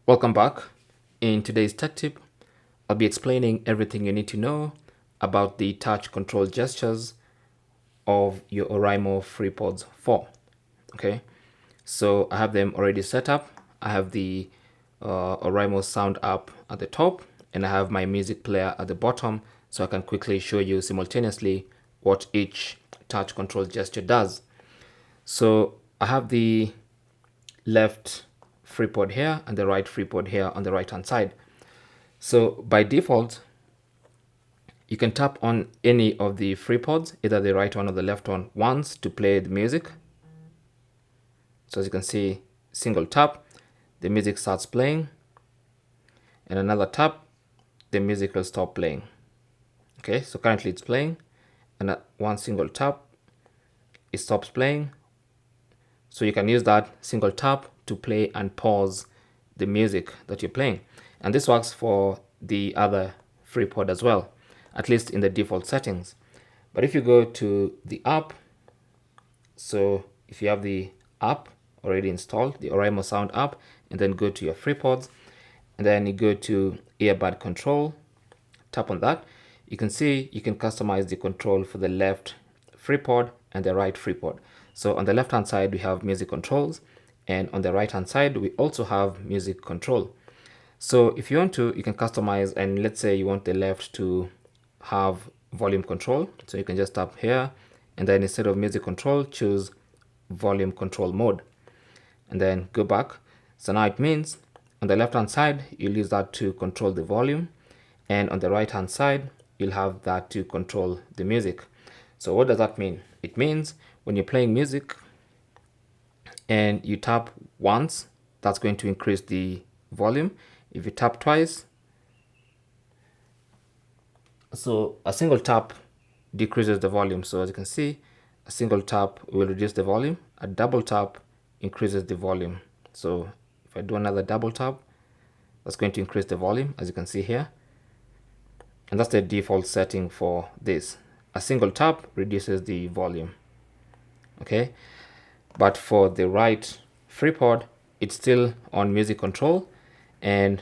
Welcome back. In today's tech tip, I'll be explaining everything you need to know about the touch control gestures of your Oraimo FreePods 4. Okay, so I have them already set up. I have the Oraimo Sound app at the top, and I have my music player at the bottom, so I can quickly show you simultaneously what each touch control gesture does. So I have the left FreePod here and the right FreePod here on the right hand side. So by default, you can tap on any of the FreePods, either the right one or the left one, once to play the music. So as you can see, single tap, the music starts playing, and another tap, the music will stop playing. Okay, so currently it's playing, and at one single tap, it stops playing. So you can use that single tap to play and pause the music that you're playing. And this works for the other FreePod as well, at least in the default settings. But if you go to the app, so if you have the app already installed, the Oraimo Sound app, and then go to your FreePods, and then you go to Earbud Control, tap on that, you can see you can customize the control for the left FreePod and the right FreePod. So on the left hand side we have music controls, and on the right hand side we also have music control. So if you want to, you can customize, and let's say you want the left to have volume control, so you can just tap here, and then instead of music control, choose volume control mode, and then go back. So now it means on the left hand side you'll use that to control the volume, and on the right hand side you'll have that to control the music. So what does that mean? It means when you're playing music and you tap once, that's going to increase the volume. If you tap twice, so a single tap decreases the volume. So as you can see, a single tap will reduce the volume, a double tap increases the volume. So if I do another double tap, that's going to increase the volume, as you can see here. And that's the default setting for this. A single tap reduces the volume. Okay, but for the right FreePod, it's still on music control, and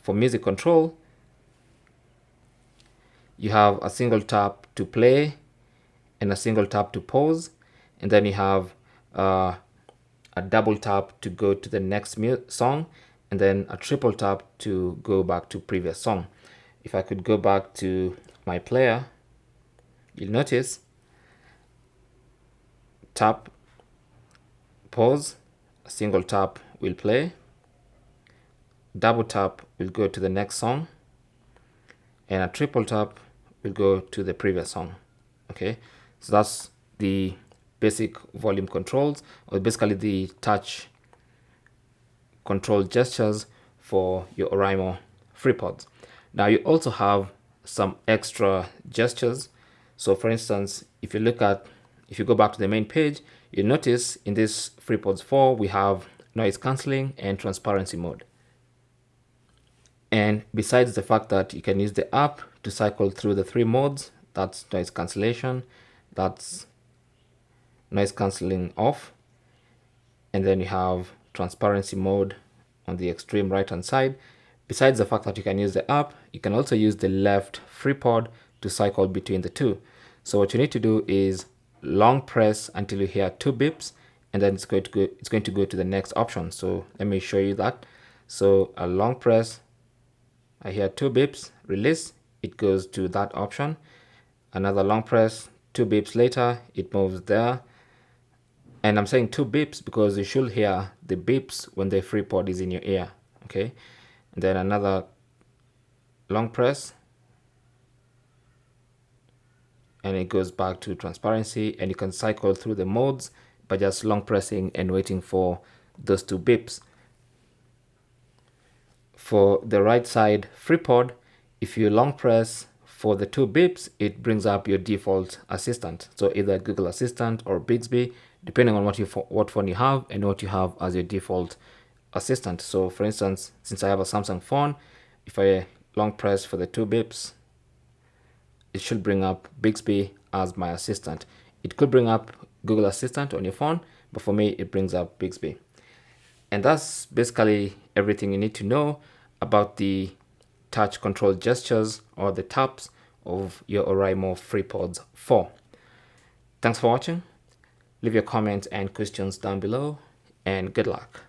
for music control you have a single tap to play and a single tap to pause, and then you have a double tap to go to the next song, and then a triple tap to go back to previous song. If I could go back to my player, you'll notice tap, pause, a single tap will play, double tap will go to the next song, and a triple tap will go to the previous song. Okay, so that's the basic volume controls, or basically the touch control gestures for your Oraimo FreePods. Now you also have some extra gestures. So for instance, if you go back to the main page, you'll notice in this FreePods 4 we have noise cancelling and transparency mode. And besides the fact that you can use the app to cycle through the three modes, that's noise cancellation, that's noise cancelling off, and then you have transparency mode on the extreme right hand side. Besides the fact that you can use the app, you can also use the left FreePod to cycle between the two. So what you need to do is long press until you hear 2 beeps, and then it's going to go to the next option. So let me show you that. So a long press, I hear 2 beeps, release, it goes to that option. Another long press, 2 beeps later, it moves there. And I'm saying 2 beeps because you should hear the beeps when the FreePod is in your ear. Okay, and then another long press, and it goes back to transparency, and you can cycle through the modes by just long pressing and waiting for those 2 beeps. For the right side FreePod, if you long press for the 2 beeps, it brings up your default assistant. So either Google Assistant or Bixby, depending on what phone you have and what you have as your default assistant. So for instance, since I have a Samsung phone, if I long press for the 2 beeps, it should bring up Bixby as my assistant. It could bring up Google Assistant on your phone, but for me it brings up Bixby. And that's basically everything you need to know about the touch control gestures or the taps of your Oraimo FreePods 4. Thanks for watching. Leave your comments and questions down below, and good luck.